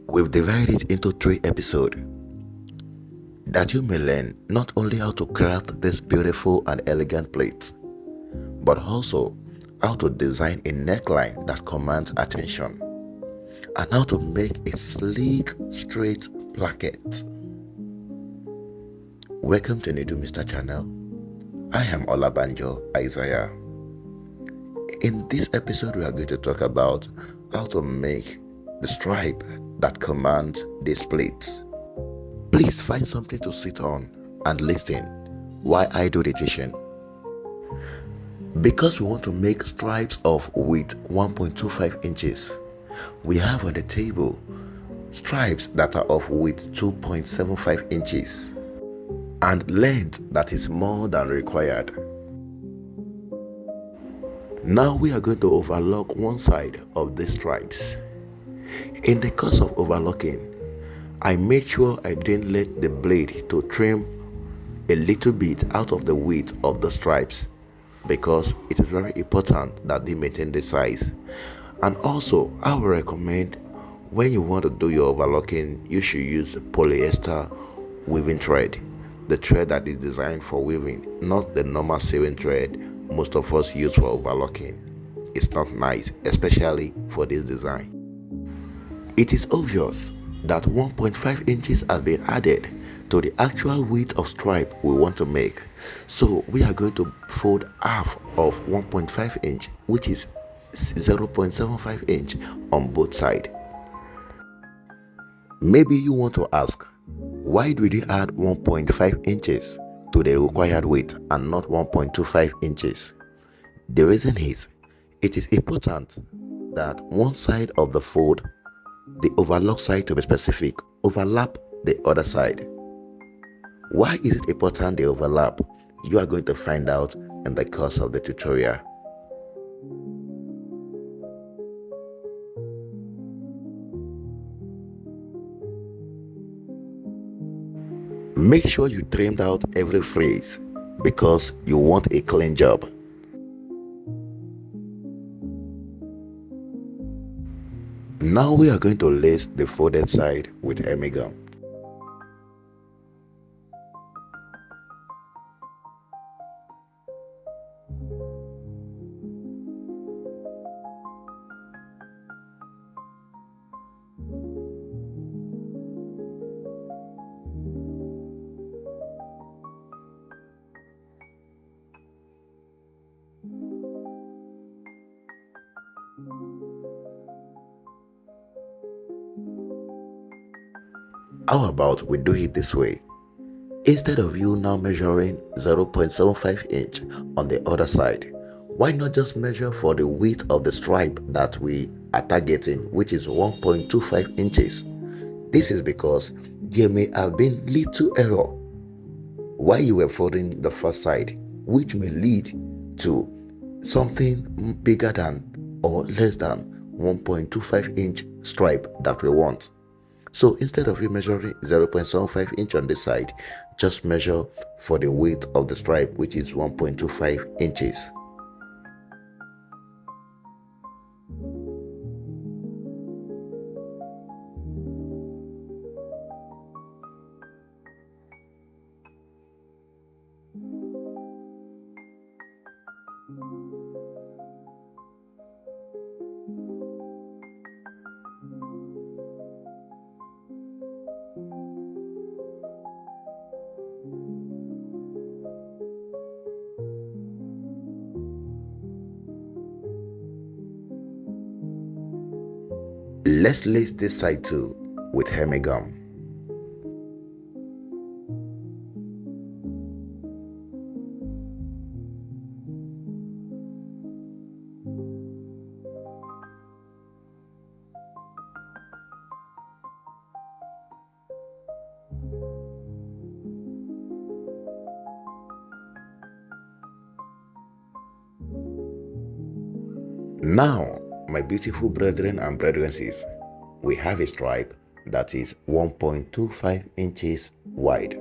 We've divided it into 3 episodes that you may learn not only how to craft this beautiful and elegant plate, but also how to design a neckline that commands attention and how to make a sleek, straight placket. Welcome to NeedleMeister channel. I am Olabanjo Isaiah. In this episode, we are going to talk about how to make the stripe that commands this plate. Please find something to sit on and listen while I do the teaching. Because we want to make stripes of width 1.25 inches, we have on the table stripes that are of width 2.75 inches and length that is more than required. Now we are going to overlock one side of these stripes. In the course of overlocking, I made sure I didn't let the blade to trim a little bit out of the width of the stripes because it is very important that they maintain the size. And also, I will recommend when you want to do your overlocking, you should use polyester weaving thread, the thread that is designed for weaving, not the normal sewing thread most of us use for overlocking. It's not nice, especially for this design. It is obvious that 1.5 inches has been added to the actual width of stripe we want to make. So we are going to fold half of 1.5 inch, which is 0.75 inch on both sides. Maybe you want to ask, why did we add 1.5 inches to the required width and not 1.25 inches? The reason is, it is important that one side of the fold, the overlock side to be specific, overlap the other side. Why is it important they overlap? You are going to find out in the course of the tutorial. Make sure you trimmed out every phrase because you want a clean job. Now we are going to lace the folded side with hemming gum. How about we do it this way? Instead of you now measuring 0.75 inch on the other side, why not just measure for the width of the stripe that we are targeting, which is 1.25 inches? This is because there may have been little error while you were folding the first side, which may lead to something bigger than or less than 1.25 inch stripe that we want. So instead of you measuring 0.75 inch on this side, just measure for the width of the stripe, which is 1.25 inches. Let's lace this side too with hemming gum. Now, my beautiful brethren and brethren, we have a stripe that is 1.25 inches wide.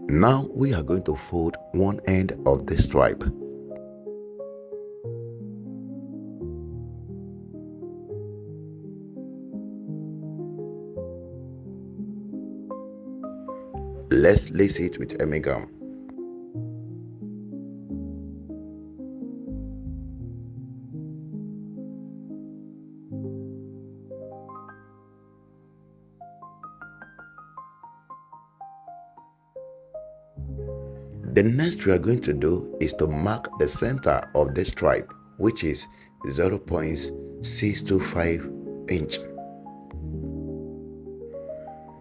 Now we are going to fold one end of the stripe. Let's lace it with emi gum. The next we are going to do is to mark the center of the stripe, which is 0.625 inch.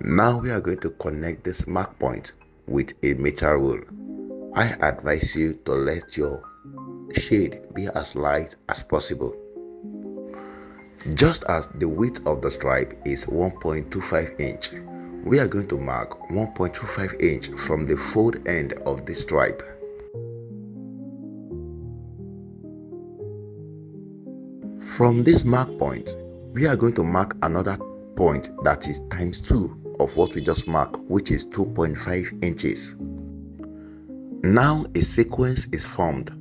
Now we are going to connect this mark point with a metal rule. I advise you to let your shade be as light as possible. Just as the width of the stripe is 1.25 inch, we are going to mark 1.25 inch from the fold end of the stripe. From this mark point, we are going to mark another point that is times 2 of what we just marked, which is 2.5 inches. Now a sequence is formed,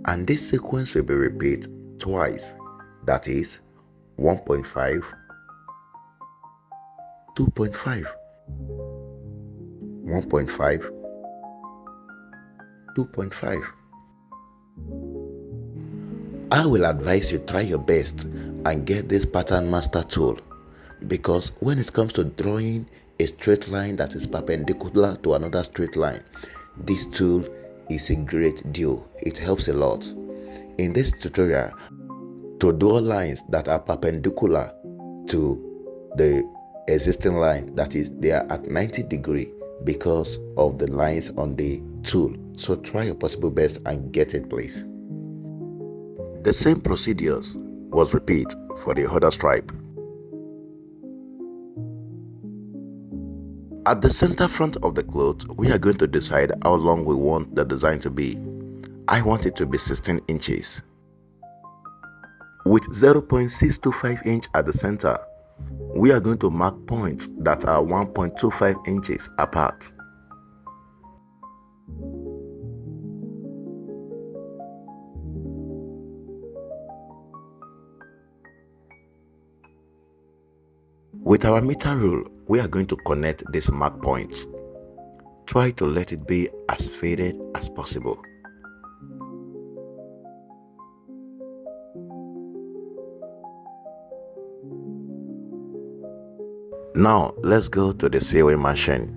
and this sequence will be repeated twice, that is 1.5, 2.5, 1.5, 2.5. I will advise you try your best and get this pattern master tool, because when it comes to drawing a straight line that is perpendicular to another straight line, this tool is a great deal. It helps a lot. In this tutorial, to draw lines that are perpendicular to the existing line, that is, they are at 90 degrees because of the lines on the tool. So try your possible best and get it, please. The same procedures was repeated for the other stripe. At the center front of the cloth, we are going to decide how long we want the design to be. I want it to be 16 inches. With 0.625 inch at the center, we are going to mark points that are 1.25 inches apart. With our meter rule, we are going to connect these mark points. Try to let it be as faded as possible. Now let's go to the sewing machine.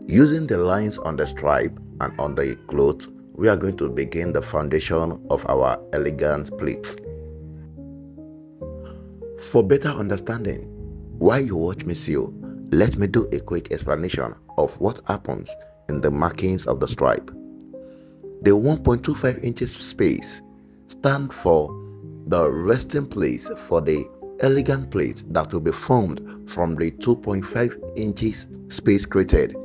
Using the lines on the stripe and on the cloth, we are going to begin the foundation of our elegant pleats. For better understanding, while you watch me sew, let me do a quick explanation of what happens in the markings of the stripe. The 1.25 inches space stands for the resting place for the elegant pleat that will be formed from the 2.5 inches space created.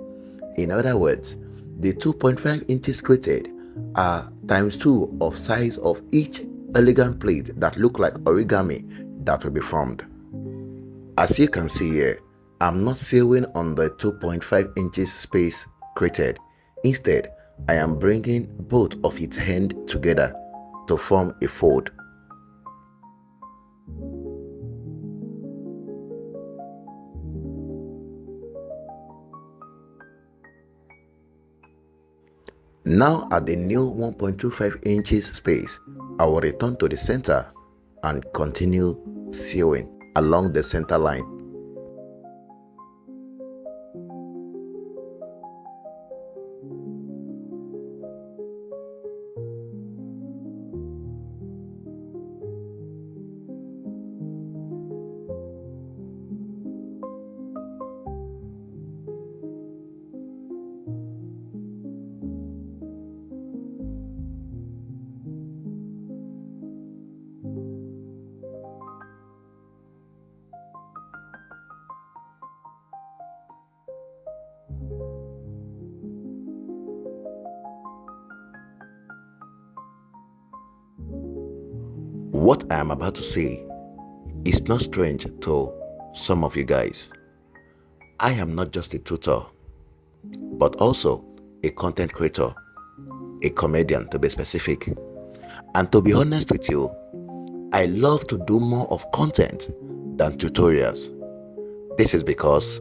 In other words, the 2.5 inches created are times 2 of size of each elegant pleat that look like origami that will be formed. As you can see here, I'm not sewing on the 2.5 inches space created. Instead, I am bringing both of its ends together to form a fold. Now at the new 1.25 inches space, I will return to the center and continue sewing along the center line. What I am about to say is not strange to some of you guys. I am not just a tutor, but also a content creator, a comedian to be specific. And to be honest with you, I love to do more of content than tutorials. This is because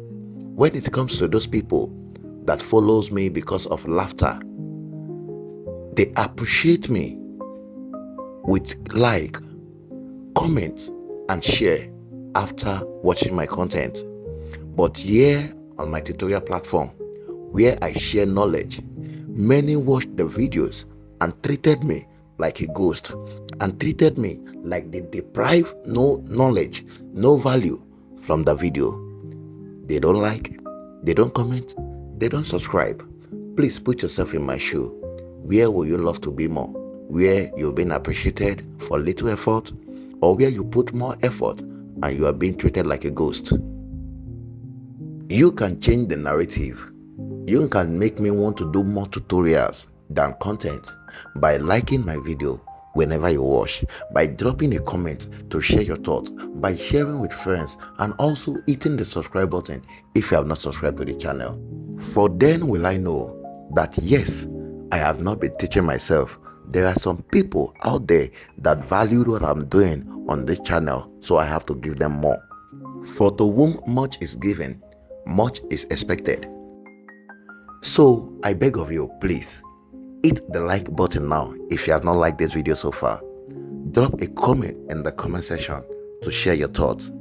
when it comes to those people that follows me because of laughter, they appreciate me with like, comment, and share after watching my content. But here on my tutorial platform, where I share knowledge, many watched the videos and treated me like a ghost, and treated me like they deprive no knowledge, no value from the video. They don't like, they don't comment, they don't subscribe. Please put yourself in my shoe. Where would you love to be more? Where you've been appreciated for little effort, or where you put more effort and you are being treated like a ghost? You can change the narrative. You can make me want to do more tutorials than content by liking my video whenever you watch, by dropping a comment to share your thoughts, by sharing with friends, and also hitting the subscribe button if you have not subscribed to the channel. For then will I know that yes, I have not been teaching myself. There are some people out there that value what I'm doing on this channel, so I have to give them more. For to whom much is given, much is expected. So I beg of you, please hit the like button now if you have not liked this video so far. Drop a comment in the comment section to share your thoughts.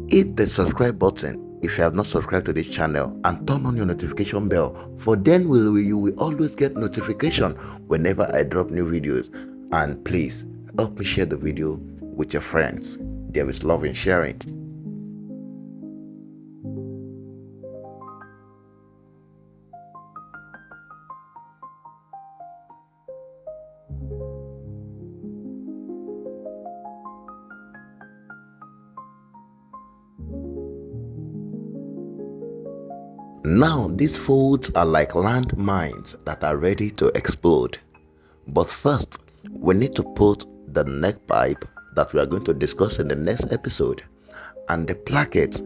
Hit the subscribe button if you have not subscribed to this channel, and turn on your notification bell, for then you will always get notification whenever I drop new videos. And please help me share the video with your friends. There is love in sharing. Now these folds are like landmines that are ready to explode. But first, we need to put the neck pipe that we are going to discuss in the next episode and the plackets,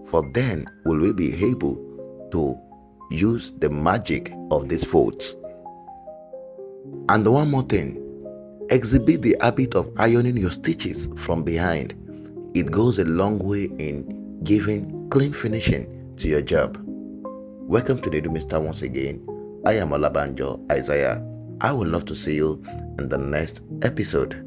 for then will we be able to use the magic of these folds. And one more thing, exhibit the habit of ironing your stitches from behind. It goes a long way in giving clean finishing to your job. Welcome to the NeedleMeister once again. I am Olabanjo Isaiah. I would love to see you in the next episode.